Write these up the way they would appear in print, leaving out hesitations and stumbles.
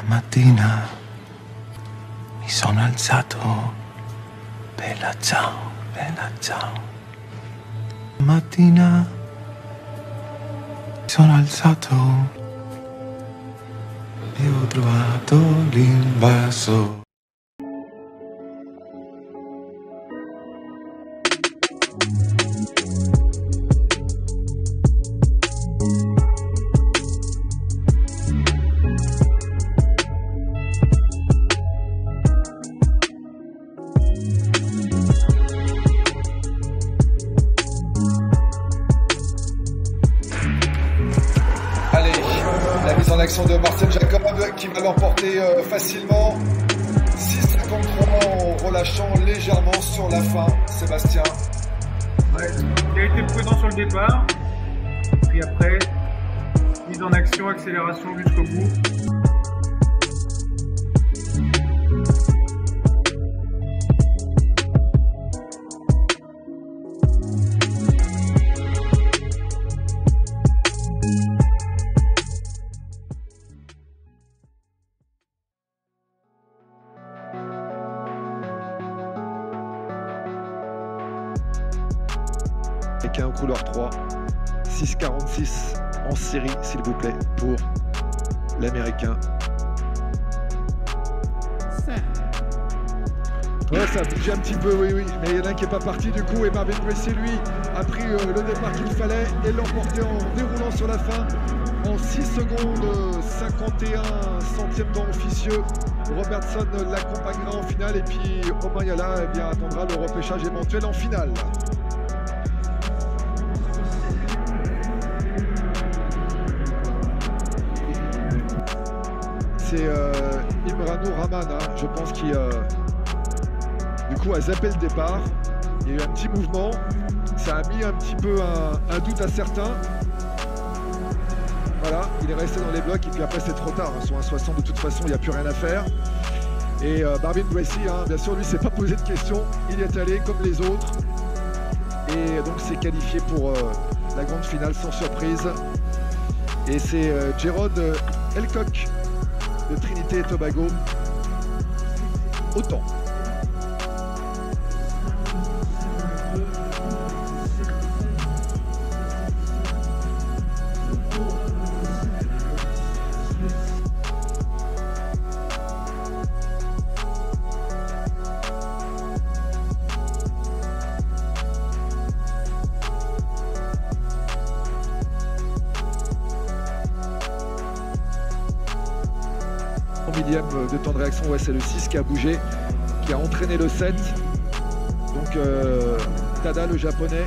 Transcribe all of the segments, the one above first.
Mattina mi sono alzato, bella ciao, bella ciao. Mattina mi sono alzato e ho trovato l'invaso. La mise en action de Marcel Jacob qui va l'emporter facilement. 6,53 en relâchant légèrement sur la fin, Sébastien. Ouais, il a été prudent sur le départ. Puis après, mise en action, accélération jusqu'au bout. Au couleur 3, 6,46 en série s'il vous plaît pour l'américain. Ouais, ça a bougé un petit peu, oui, mais il y en a un qui n'est pas parti du coup et Marvin Gracie lui a pris le départ qu'il fallait et l'emporté en déroulant sur la fin en 6 secondes 51 centièmes temps officieux. Robertson l'accompagnera en finale et puis Romain Yala eh bien, attendra le repêchage éventuel en finale. C'est Imrano Rahman, hein, je pense, qui du coup a zappé le départ. Il y a eu un petit mouvement, ça a mis un petit peu un doute à certains. Voilà, il est resté dans les blocs et puis après c'est trop tard. Hein, sur un 60 de toute façon, il n'y a plus rien à faire. Et Marvin Gracie, hein, bien sûr, lui s'est pas posé de questions, il y est allé comme les autres. Et donc s'est qualifié pour la grande finale sans surprise. Et c'est Jerod Elcock de Trinité et Tobago autant. Millième de temps de réaction, ouais, c'est le 6 qui a bougé, qui a entraîné le 7. Donc Tada le japonais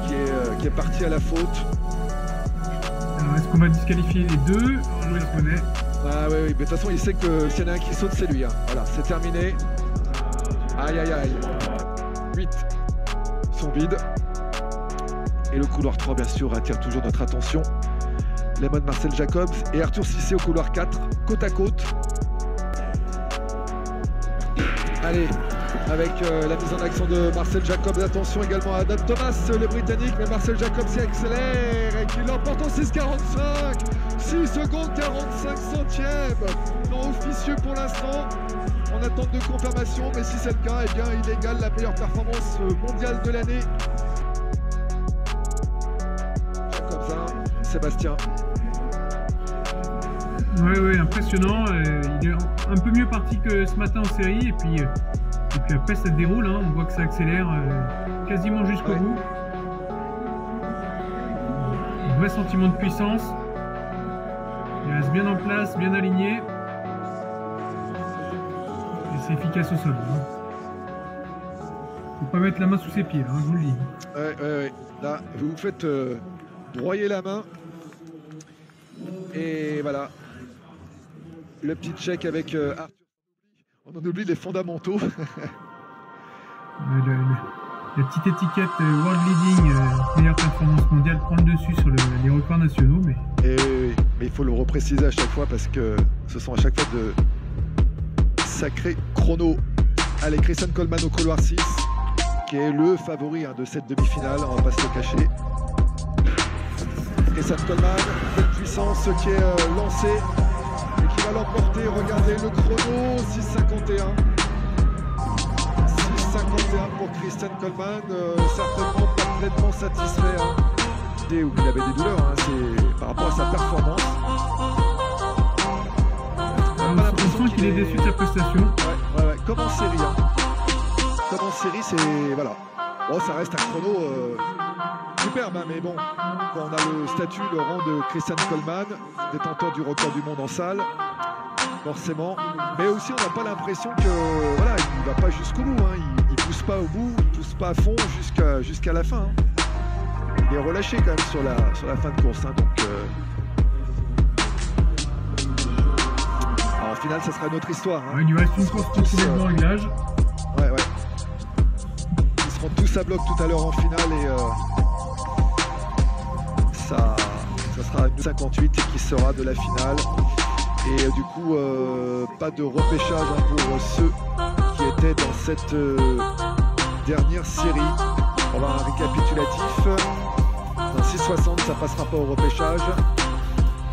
qui est parti à la faute. Alors est-ce qu'on va disqualifier les deux? Le japonais. Ah oui, mais de toute façon il sait que s'il y en a un qui saute c'est lui. Hein. Voilà, c'est terminé. Aïe aïe aïe. 8 sont vides. Et le couloir 3 bien sûr attire toujours notre attention. Lemon Marcel Jacobs et Arthur Cissé au couloir 4, côte à côte. Allez, avec la mise en action de Marcel Jacobs, attention également à Adam Thomas, le Britannique, mais Marcel Jacobs qui accélère et qui l'emporte en 6,45, 6 secondes 45 centièmes. Non officieux pour l'instant, en attente de confirmation, mais si c'est le cas, eh bien il égale la meilleure performance mondiale de l'année. Jacobs, hein, Sébastien. Oui, impressionnant. Il est un peu mieux parti que ce matin en série. Et puis après, ça déroule. Hein. On voit que ça accélère quasiment jusqu'au bout. Un vrai sentiment de puissance. Il reste bien en place, bien aligné. Et c'est efficace au sol. Hein. Faut pas mettre la main sous ses pieds, hein, je vous le dis. Ouais. Là, vous vous faites broyer la main. Et voilà. Le petit check avec Arthur. On en oublie les fondamentaux. La petite étiquette World Leading, meilleure performance mondiale, prend le dessus sur les records nationaux. Mais il faut le repréciser à chaque fois parce que ce sont à chaque fois de sacrés chronos. Allez, Christian Coleman au couloir 6, qui est le favori de cette demi-finale, on va pas se le cacher. Christian Coleman, pleine puissance qui est lancé. et qui va l'emporter. Regardez le chrono, 6,51. 6,51 pour Christian Coleman, certainement pas complètement satisfait. Hein. Où il avait des douleurs, hein, c'est par rapport à sa performance. On sent qu'il est déçu de sa prestation. Ouais. Comme en série. Hein. Comme en série, c'est. Voilà. Bon, ça reste un chrono superbe, hein, mais bon, quand on a le statut, le rang de Christian Coleman, détenteur du record du monde en salle, forcément. Mais aussi, on n'a pas l'impression que voilà, il va pas jusqu'au bout. Hein. Il pousse pas au bout, il pousse pas à fond jusqu'à la fin. Hein. Il est relâché quand même sur la fin de course. Hein, donc, alors, en finale, ça sera une autre histoire. Hein. Ouais, il lui reste une course pour trouver le bon réglage. Ouais. Ils seront tous à bloc tout à l'heure en finale et ça sera une 58 qui sera de la finale. Et du coup, pas de repêchage hein, pour ceux qui étaient dans cette dernière série. On va avoir un récapitulatif. Dans 6,60, ça passera pas au repêchage.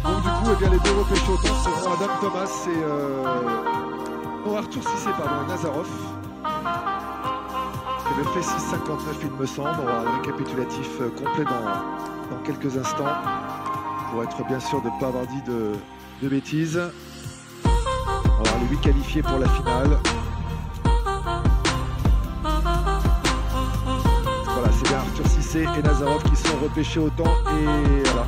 Donc du coup, eh bien, les deux repêchés au temps seront Adam Thomas et Arthur Cissé, pardon, et Nazarov. Qui avait fait 6,59, il me semble. On va avoir un récapitulatif complet dans quelques instants. Pour être bien sûr de ne pas avoir dit de bêtises. On va avoir les 8 qualifiés pour la finale. Voilà, c'est bien Arthur Cissé et Nazarov qui sont repêchés au temps et voilà.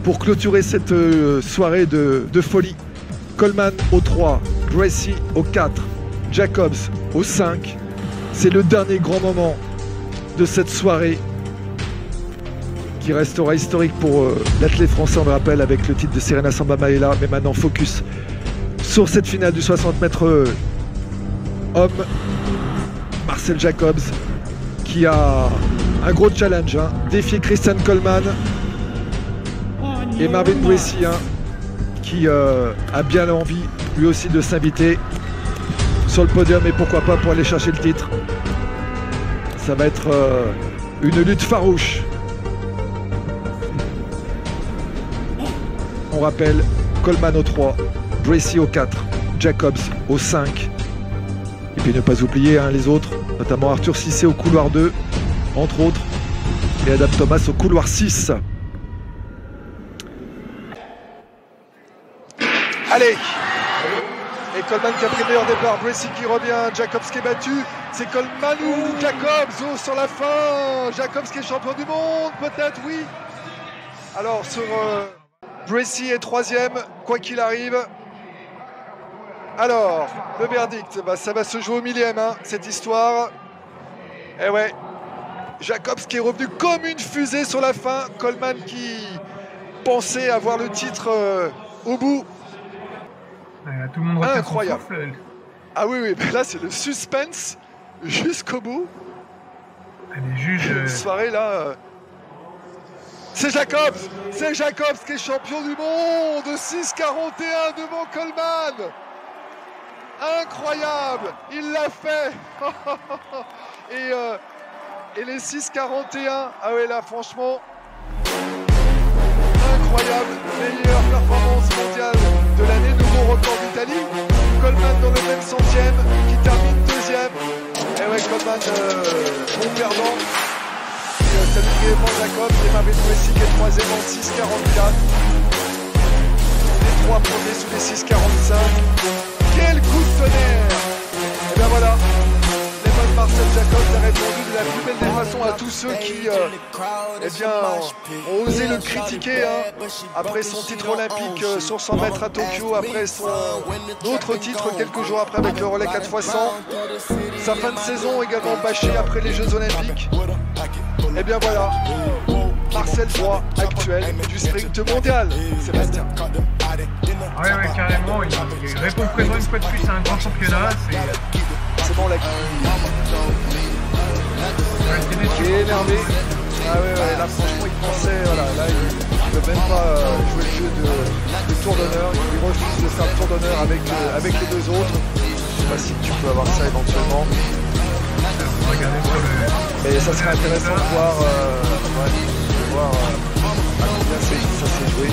Pour clôturer cette soirée de folie, Coleman au 3, Bracy au 4, Jacobs au 5. C'est le dernier grand moment de cette soirée qui restera historique pour l'athlète français, on le rappelle, avec le titre de Serena Samba Maëla. Mais maintenant, focus sur cette finale du 60 mètres homme. Marcel Jacobs qui a un gros challenge, hein, défier Christian Coleman et Marvin Bracy, hein, qui a bien envie lui aussi de s'inviter sur le podium et pourquoi pas pour aller chercher le titre. Ça va être une lutte farouche. On rappelle Coleman au 3, Bracy au 4, Jacobs au 5. Et puis ne pas oublier hein, les autres, notamment Arthur Cissé au couloir 2, entre autres, et Adam Thomas au couloir 6. Allez! Et Coleman qui a pris le meilleur départ, Bracy qui revient, Jacobs qui est battu, c'est Coleman ou Jacobs sur la fin, Jacobs qui est champion du monde, peut-être, oui. Alors sur Bracy est 3e, quoi qu'il arrive. Alors, le verdict, bah, ça va se jouer au millième, hein, cette histoire. Et ouais, Jacobs qui est revenu comme une fusée sur la fin, Coleman qui pensait avoir le titre au bout. Tout le monde retient incroyable. Son souffle. Ah oui, mais là c'est le suspense jusqu'au bout. Les juges. Une soirée là. C'est Jacobs qui est champion du monde, 6,41 devant Coleman. Incroyable, il l'a fait. Et les 6,41, ah ouais là franchement, incroyable, meilleure performance mondiale de l'année, nouveau record d'Italie. Coleman dans le même centième, qui termine 2e. Et ouais, Coleman, bon perdant. Salut grièvement Jacob, et Marvin Bracy qui est 3e en 6,44. Les 3 premiers sous les 6,45. Quel coup de tonnerre! Et bien voilà, les Marcel Jacobs a répondu de la plus belle des façons à tous ceux qui eh bien, ont osé le critiquer hein, après son titre olympique sur 100 mètres à Tokyo, après son autre titre quelques jours après avec le relais 4x100, sa fin de saison également bâchée après les Jeux Olympiques. Et bien voilà, Marcel Droit actuel du sprint mondial, Sébastien. Ouais, carrément, il répond présent une fois de plus à un grand championnat. C'est bon, là. Il est énervé. Ah ouais, là franchement il pensait, voilà, là il ne veut même pas jouer le jeu de tour d'honneur, il refuse de faire le tour d'honneur avec les deux autres. sais pas si tu peux avoir ça éventuellement. Regardez sur le... Mais ça serait intéressant de voir, à combien ça s'est joué.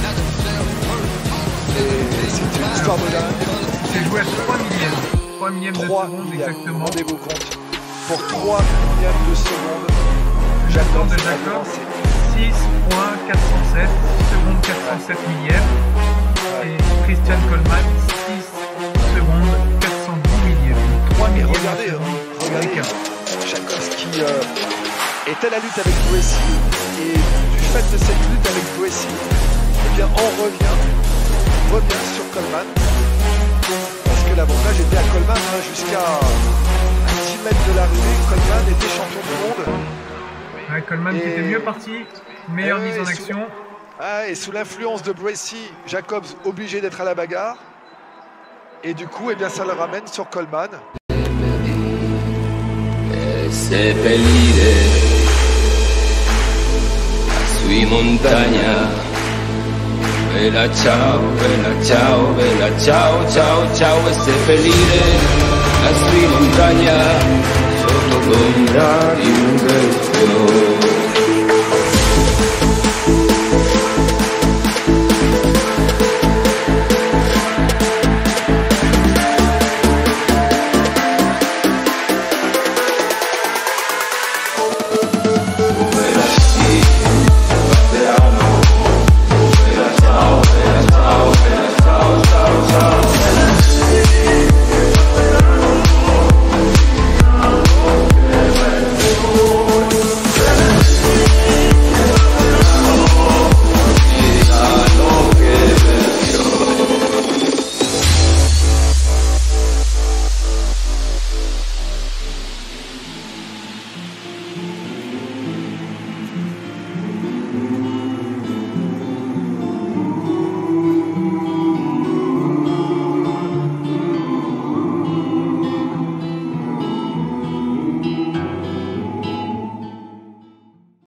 Et c'est une histoire de dingue. C'est joué à 3 millièmes. 3 millièmes de seconde exactement. Rendez-vous compte. Pour 3 millièmes de seconde, Le temps de Jacob, 6.407, seconde 407 millièmes. Et Christian Coleman, 6 secondes 410 millièmes. 3 millièmes. Regardez, Jacobs qui était à la lutte avec Boessi, et du fait de cette lutte avec Boessi, eh bien on revient sur Coleman, parce que l'avantage était à Coleman, hein, jusqu'à 10 mètres de l'arrivée. Coleman était champion du monde. Ouais, Coleman qui était mieux parti, meilleure mise en action. Et sous l'influence de Boessi, Jacobs obligé d'être à la bagarre, et du coup eh bien, ça le ramène sur Coleman. Seppellire sui montagna, bella ciao, ciao, ciao, e seppellire sui montagna sotto l'ombra di un bel fiore.